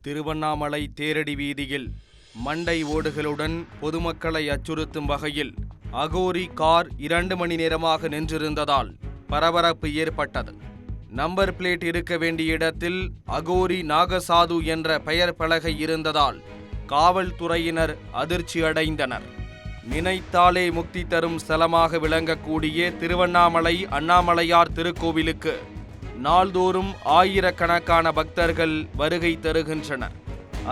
திருவண்ணாமலை தேரடி வீதியில் மண்டை ஓடுகளுடன் பொதுமக்களை அச்சுறுத்தும் வகையில் அகோரி கார் 2 மணி நேரமாக நின்றிருந்ததால் பரபரப்பு ஏற்பட்டது. நம்பர் பிளேட் இருக்க வேண்டிய இடத்தில் அகோரி நாகசாது என்ற பெயர் பலகை இருந்ததால் காவல்துறையினர் அதிர்ச்சி அடைந்தனர். நினைத்தாலே முக்தி தரும் ஸ்தலமாக விளங்கக்கூடிய திருவண்ணாமலை அண்ணாமலையார் திருக்கோவிலுக்கு நாள்தோறும் ஆயிரக்கணக்கான பக்தர்கள் வருகை தருகின்றனர்.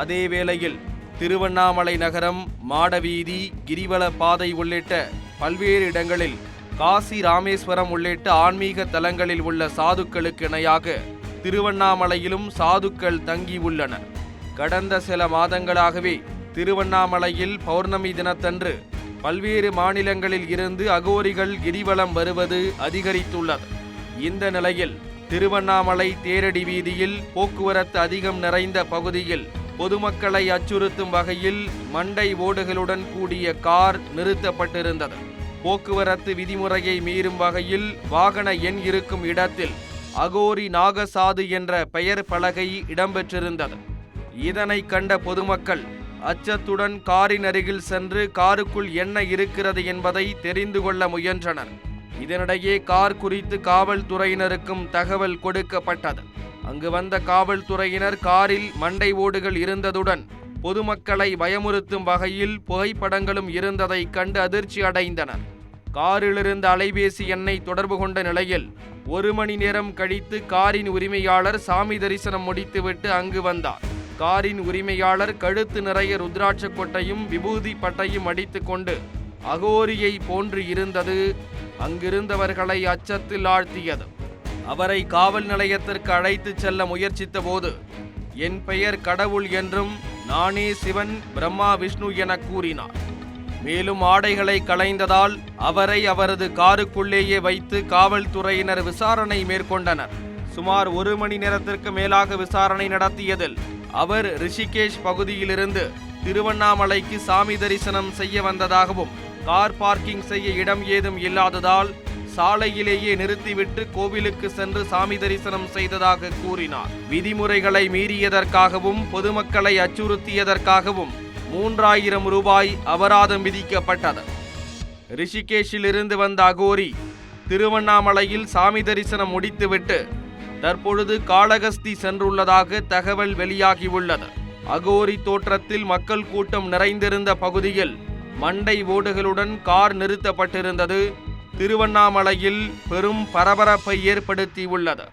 அதே வேளையில் திருவண்ணாமலை நகரம், மாடவீதி, கிரிவல பாதை உள்ளிட்ட பல்வேறு இடங்களில் காசி, ராமேஸ்வரம் உள்ளிட்ட ஆன்மீக தலங்களில் உள்ள சாதுக்களுக்கு இணையாக திருவண்ணாமலையிலும் சாதுக்கள் தங்கி உள்ளனர். கடந்த சில மாதங்களாகவே திருவண்ணாமலையில் பௌர்ணமி தினத்தன்று பல்வேறு மாநிலங்களில் இருந்து அகோரிகள் கிரிவலம் வருவது அதிகரித்துள்ளது. இந்த நிலையில் திருவண்ணாமலை தேரடி வீதியில் போக்குவரத்து அதிகம் நிறைந்த பகுதியில் பொதுமக்களை அச்சுறுத்தும் வகையில் மண்டை ஓடுகளுடன் கூடிய கார் நிறுத்தப்பட்டிருந்தது. போக்குவரத்து விதிமுறையை மீறும் வகையில் வாகன எண் இருக்கும் இடத்தில் அகோரி நாகசாது என்ற பெயர் பலகை இடம்பெற்றிருந்தது. இதனை கண்ட பொதுமக்கள் அச்சத்துடன் காரின் அருகில் சென்று காருக்குள் என்ன இருக்கிறது என்பதை தெரிந்து கொள்ள முயன்றனர். இதனிடையே கார் குறித்து காவல்துறையினருக்கும் தகவல் கொடுக்கப்பட்டது. அங்கு வந்த காவல்துறையினர் காரில் மண்டை ஓடுகள் இருந்ததுடன் பொதுமக்களை பயமுறுத்தும் வகையில் புகைப்படங்களும் இருந்ததை கண்டு அதிர்ச்சி அடைந்தனர். காரிலிருந்த அலைபேசி எண்ணை தொடர்பு கொண்ட நிலையில் 1 மணி நேரம் கழித்து காரின் உரிமையாளர் சாமி தரிசனம் முடித்துவிட்டு அங்கு வந்தார். காரின் உரிமையாளர் கழுத்து நிறைய ருத்ராட்ச கொட்டையும் விபூதி பட்டையும் அடித்துக் கொண்டு அகோரியை போன்று இருந்தது அங்கிருந்தவர்களை அச்சத்தில் ஆழ்த்தியது. அவரை காவல் நிலையத்திற்கு அழைத்து செல்ல முயற்சித்த போது என் பெயர் கடவுள் என்றும் நானே சிவன், பிரம்மா, விஷ்ணு என கூறினார். மேலும் ஆடைகளை களைந்ததால் அவரை அவரது காருக்குள்ளேயே வைத்து காவல்துறையினர் விசாரணை மேற்கொண்டனர். சுமார் 1 மணி நேரத்திற்கு மேலாக விசாரணை நடத்தியதில் அவர் ரிஷிகேஷ் பகுதியிலிருந்து திருவண்ணாமலைக்கு சாமி தரிசனம் செய்ய வந்ததாகவும் கார் பார்க்கிங் செய்ய இடம் ஏதும் இல்லாததால் சாலையிலேயே நிறுத்திவிட்டு கோவிலுக்கு சென்று சாமி தரிசனம் செய்ததாக கூறினார். விதிமுறைகளை மீறியதற்காகவும் பொதுமக்களை அச்சுறுத்தியதற்காகவும் 3000 ரூபாய் அபராதம் விதிக்கப்பட்டது. ரிஷிகேஷில் இருந்து வந்த அகோரி திருவண்ணாமலையில் சாமி தரிசனம் முடித்துவிட்டு தற்பொழுது காளகஸ்தி சென்றுள்ளதாக தகவல் வெளியாகியுள்ளது. அகோரி தோற்றத்தில் மக்கள் கூட்டம் நிறைந்திருந்த பகுதியில் மண்டை ஓடுகளுடன் கார் நிறுத்தப்பட்டிருந்தது திருவண்ணாமலையில் பெரும் பரபரப்பை ஏற்படுத்தியுள்ளது.